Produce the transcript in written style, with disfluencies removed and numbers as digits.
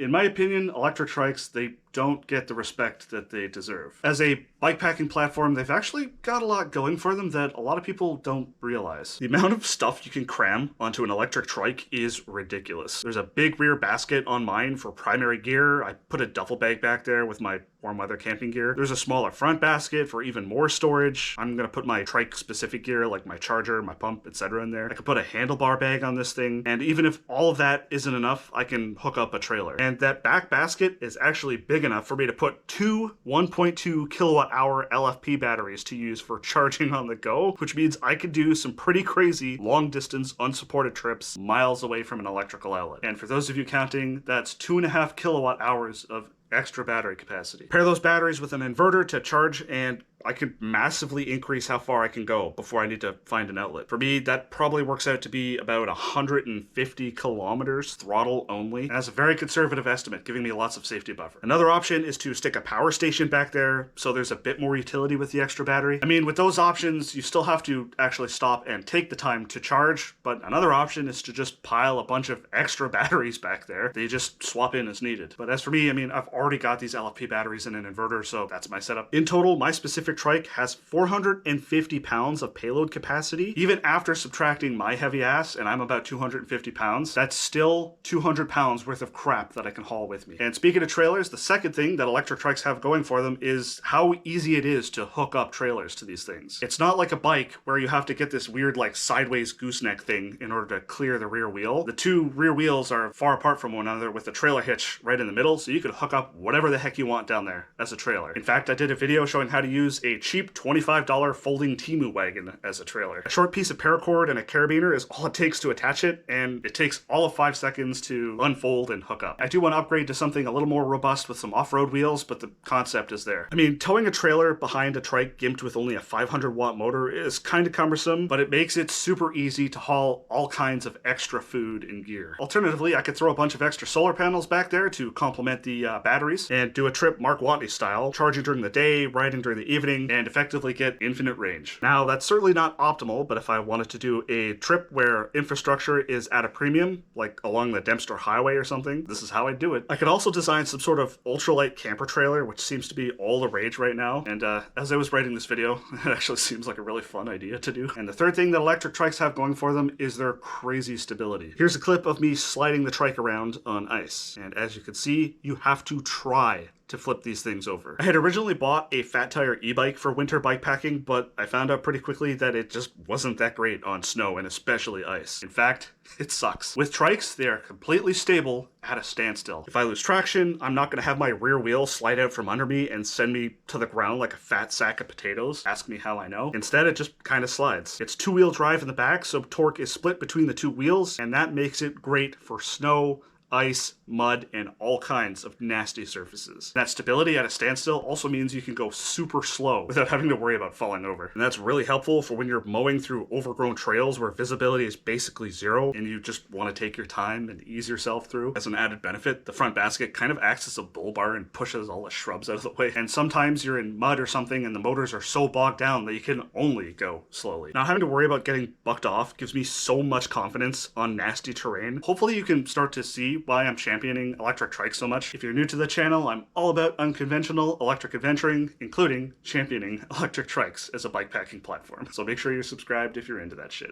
In my opinion, electric trikes, they don't get the respect that they deserve. As a bikepacking platform, they've actually got a lot going for them that a lot of people don't realize. The amount of stuff you can cram onto an electric trike is ridiculous. There's a big rear basket on mine for primary gear. I put a duffel bag back there with my warm weather camping gear. There's a smaller front basket for even more storage. I'm gonna put my trike specific gear like my charger, my pump, etc. in there. I could put a handlebar bag on this thing, and even if all of that isn't enough, I can hook up a trailer. And that back basket is actually big enough for me to put two 1.2 kilowatt hour LFP batteries to use for charging on the go, which means I could do some pretty crazy long distance unsupported trips miles away from an electrical outlet. And for those of you counting, that's 2.5 kilowatt hours of extra battery capacity. Pair those batteries with an inverter to charge, and I could massively increase how far I can go before I need to find an outlet. For me, that probably works out to be about 150 kilometers throttle only. And that's a very conservative estimate, giving me lots of safety buffer. Another option is to stick a power station back there, so there's a bit more utility with the extra battery. I mean, with those options, you still have to actually stop and take the time to charge, but another option is to just pile a bunch of extra batteries back there that you just swap in as needed. But as for me, I mean, I've already got these LFP batteries in an inverter, so that's my setup. In total, my specific trike has 450 pounds of payload capacity. Even after subtracting my heavy ass, and I'm about 250 pounds, that's still 200 pounds worth of crap that I can haul with me. And speaking of trailers, the second thing that electric trikes have going for them is how easy it is to hook up trailers to these things. It's not like a bike where you have to get this weird like sideways gooseneck thing in order to clear the rear wheel. The two rear wheels are far apart from one another with the trailer hitch right in the middle, so you could hook up whatever the heck you want down there as a trailer. In fact, I did a video showing how to use a cheap $25 folding Temu wagon as a trailer. A short piece of paracord and a carabiner is all it takes to attach it, and it takes all of 5 seconds to unfold and hook up. I do want to upgrade to something a little more robust with some off-road wheels, but the concept is there. I mean, towing a trailer behind a trike gimped with only a 500 watt motor is kind of cumbersome, but it makes it super easy to haul all kinds of extra food and gear. Alternatively, I could throw a bunch of extra solar panels back there to complement the batteries and do a trip Mark Watney style, charging during the day, riding during the evening, and effectively get infinite range. Now, that's certainly not optimal, but if I wanted to do a trip where infrastructure is at a premium, like along the Dempster Highway or something, this is how I'd do it. I could also design some sort of ultralight camper trailer, which seems to be all the rage right now, and as I was writing this video, it actually seems like a really fun idea to do. And the third thing that electric trikes have going for them is their crazy stability. Here's a clip of me sliding the trike around on ice, and as you can see, you have to try to flip these things over. I had originally bought a fat tire e-bike for winter bikepacking, but I found out pretty quickly that it just wasn't that great on snow and especially ice. In fact, it sucks. With trikes, they are completely stable at a standstill. If I lose traction, I'm not gonna have my rear wheel slide out from under me and send me to the ground like a fat sack of potatoes. Ask me how I know. Instead, it just kind of slides. It's two-wheel drive in the back, so torque is split between the two wheels, and that makes it great for snow, ice, mud, and all kinds of nasty surfaces. That stability at a standstill also means you can go super slow without having to worry about falling over. And that's really helpful for when you're mowing through overgrown trails where visibility is basically zero and you just want to take your time and ease yourself through. As an added benefit, the front basket kind of acts as a bull bar and pushes all the shrubs out of the way. And sometimes you're in mud or something and the motors are so bogged down that you can only go slowly. Not having to worry about getting bucked off gives me so much confidence on nasty terrain. Hopefully you can start to see why I'm championing electric trikes so much. If you're new to the channel, I'm all about unconventional electric adventuring, including championing electric trikes as a bikepacking platform. So make sure you're subscribed if you're into that shit.